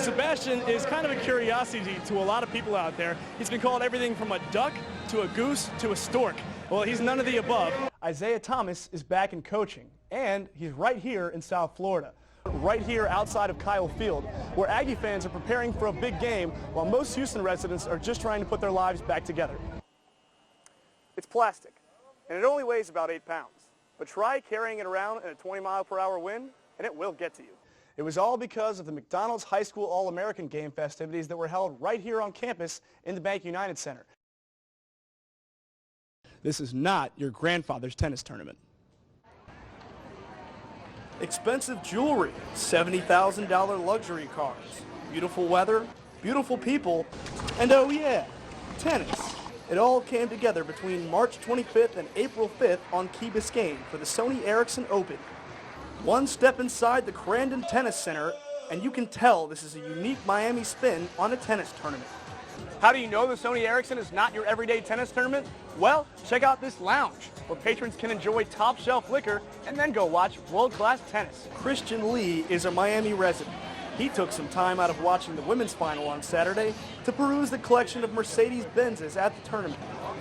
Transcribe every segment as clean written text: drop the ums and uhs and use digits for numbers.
Sebastian is kind of a curiosity to a lot of people out there. He's been called everything from a duck to a goose to a stork. Well, he's none of the above. Isaiah Thomas is back in coaching, and he's right here in South Florida, right here outside of Kyle Field, where Aggie fans are preparing for a big game while most Houston residents are just trying to put their lives back together. It's plastic, and it only weighs about 8 pounds. But try carrying it around in a 20-mile-per-hour wind, and it will get to you. It was all because of the McDonald's High School All-American Game festivities that were held right here on campus in the Bank United Center. This is not your grandfather's tennis tournament. Expensive jewelry, $70,000 luxury cars, beautiful weather, beautiful people, and oh yeah, tennis. It all came together between March 25th and April 5th on Key Biscayne for the Sony Ericsson Open. One step inside the Crandon Tennis Center, and you can tell this is a unique Miami spin on a tennis tournament. How do you know the Sony Ericsson is not your everyday tennis tournament? Well, check out this lounge, where patrons can enjoy top-shelf liquor and then go watch world-class tennis. Christian Lee is a Miami resident. He took some time out of watching the women's final on Saturday to peruse the collection of Mercedes-Benzes at the tournament.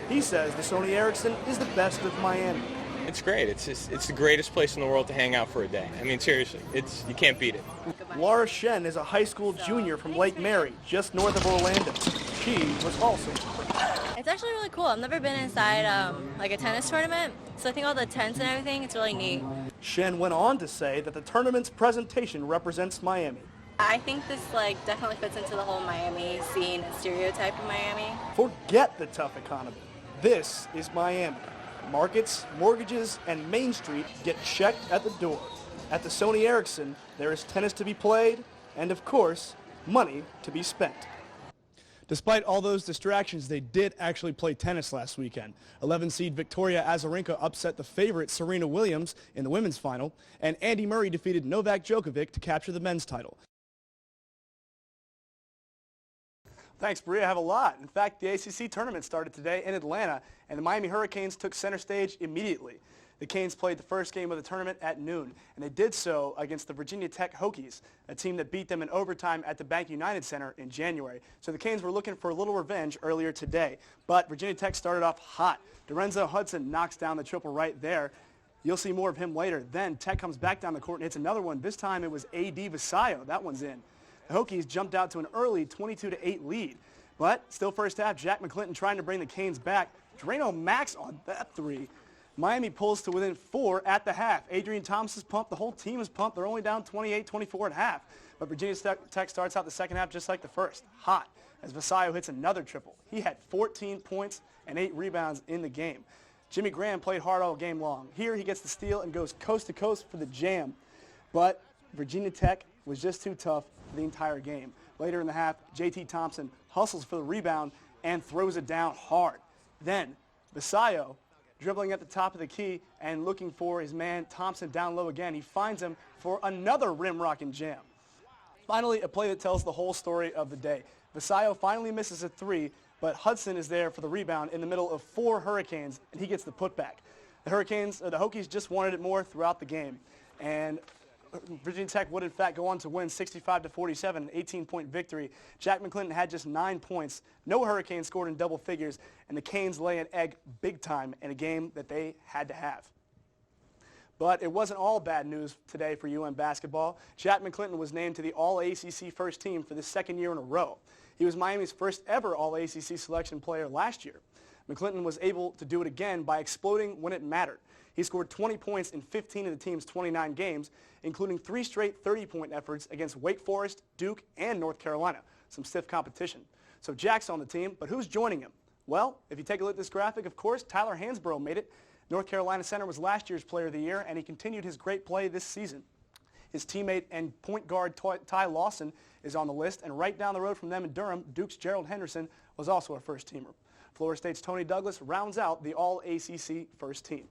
He says the Sony Ericsson is the best of Miami. It's great. It's the greatest place in the world to hang out for a day. I mean, seriously, you can't beat it. Laura Shen is a high school junior from Lake Mary, just north of Orlando. She was also. It's actually really cool. I've never been inside like a tennis tournament, so I think all the tents and everything, it's really neat. Shen went on to say that the tournament's presentation represents Miami. I think this definitely fits into the whole Miami scene and stereotype of Miami. Forget the tough economy. This is Miami. Markets, mortgages, and Main Street get checked at the door. At the Sony Ericsson, there is tennis to be played and, of course, money to be spent. Despite all those distractions, they did actually play tennis last weekend. 11-seed Victoria Azarenka upset the favorite Serena Williams in the women's final, and Andy Murray defeated Novak Djokovic to capture the men's title. Thanks, Bria. I have a lot. In fact, the ACC tournament started today in Atlanta, and the Miami Hurricanes took center stage immediately. The Canes played the first game of the tournament at noon, and they did so against the Virginia Tech Hokies, a team that beat them in overtime at the Bank United Center in January. So the Canes were looking for a little revenge earlier today, but Virginia Tech started off hot. Dorenzo Hudson knocks down the triple right there. You'll see more of him later. Then Tech comes back down the court and hits another one. This time it was A.D. Vasallo. That one's in. The Hokies jumped out to an early 22-8 lead. But still first half, Jack McClinton trying to bring the Canes back. Drano Max on that three. Miami pulls to within 4 at the half. Adrian Thomas is pumped. The whole team is pumped. They're only down 28-24 at half. But Virginia Tech starts out the second half just like the first. Hot as Vasallo hits another triple. He had 14 points and 8 rebounds in the game. Jimmy Graham played hard all game long. Here he gets the steal and goes coast to coast for the jam. But Virginia Tech was just too tough for the entire game. Later in the half, J.T. Thompson hustles for the rebound and throws it down hard. Then Vasallo, dribbling at the top of the key and looking for his man Thompson down low again. He finds him for another rim-rocking jam. Finally, a play that tells the whole story of the day. Vasallo finally misses a three, but Hudson is there for the rebound in the middle of 4 Hurricanes, and he gets the putback. The Hokies just wanted it more throughout the game, and Virginia Tech would in fact go on to win 65-47, an 18-point victory. Jack McClinton had just 9 points. No Hurricanes scored in double figures, and the Canes lay an egg big time in a game that they had to have. But it wasn't all bad news today for UM basketball. Jack McClinton was named to the All-ACC first team for the second year in a row. He was Miami's first ever All-ACC selection player last year. McClinton was able to do it again by exploding when it mattered. He scored 20 points in 15 of the team's 29 games, including 3 straight 30-point efforts against Wake Forest, Duke, and North Carolina. Some stiff competition. So Jack's on the team, but who's joining him? Well, if you take a look at this graphic, of course, Tyler Hansbrough made it. North Carolina center was last year's Player of the Year, and he continued his great play this season. His teammate and point guard Ty Lawson is on the list, and right down the road from them in Durham, Duke's Gerald Henderson was also a first-teamer. Florida State's Tony Douglas rounds out the All-ACC first team.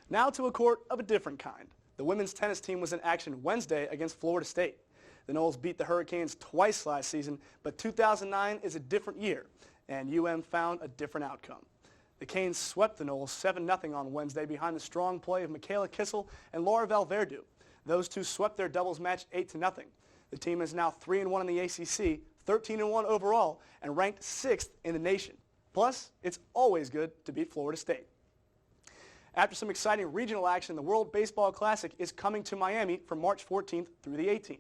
Now to a court of a different kind. The women's tennis team was in action Wednesday against Florida State. The Noles beat the Hurricanes twice last season, but 2009 is a different year, and UM found a different outcome. The Canes swept the Noles 7-0 on Wednesday behind the strong play of Michaela Kissel and Laura Valverde. Those two swept their doubles match 8-0. The team is now 3-1 in the ACC, 13-1 overall, and ranked 6th in the nation. Plus, it's always good to beat Florida State. After some exciting regional action, the World Baseball Classic is coming to Miami from March 14th through the 18th.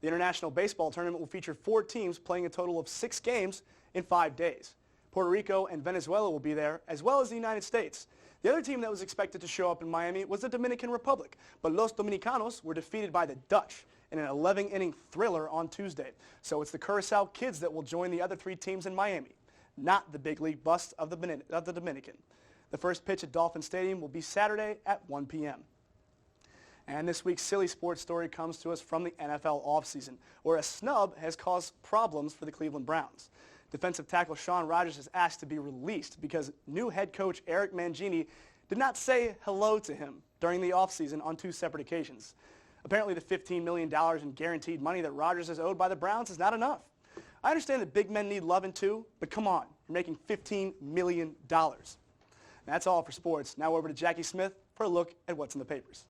The International Baseball Tournament will feature 4 teams playing a total of 6 games in 5 days. Puerto Rico and Venezuela will be there, as well as the United States. The other team that was expected to show up in Miami was the Dominican Republic, but Los Dominicanos were defeated by the Dutch in an 11-inning thriller on Tuesday. So it's the Curacao Kids that will join the other 3 teams in Miami, not the big league bust of the Dominican. The first pitch at Dolphin Stadium will be Saturday at 1 p.m. And this week's silly sports story comes to us from the NFL offseason, where a snub has caused problems for the Cleveland Browns. Defensive tackle Shaun Rogers is asked to be released because new head coach Eric Mangini did not say hello to him during the offseason on 2 separate occasions. Apparently the $15 million in guaranteed money that Rogers is owed by the Browns is not enough. I understand that big men need loving too, but come on, you're making $15 million. That's all for sports. Now over to Jackie Smith for a look at what's in the papers.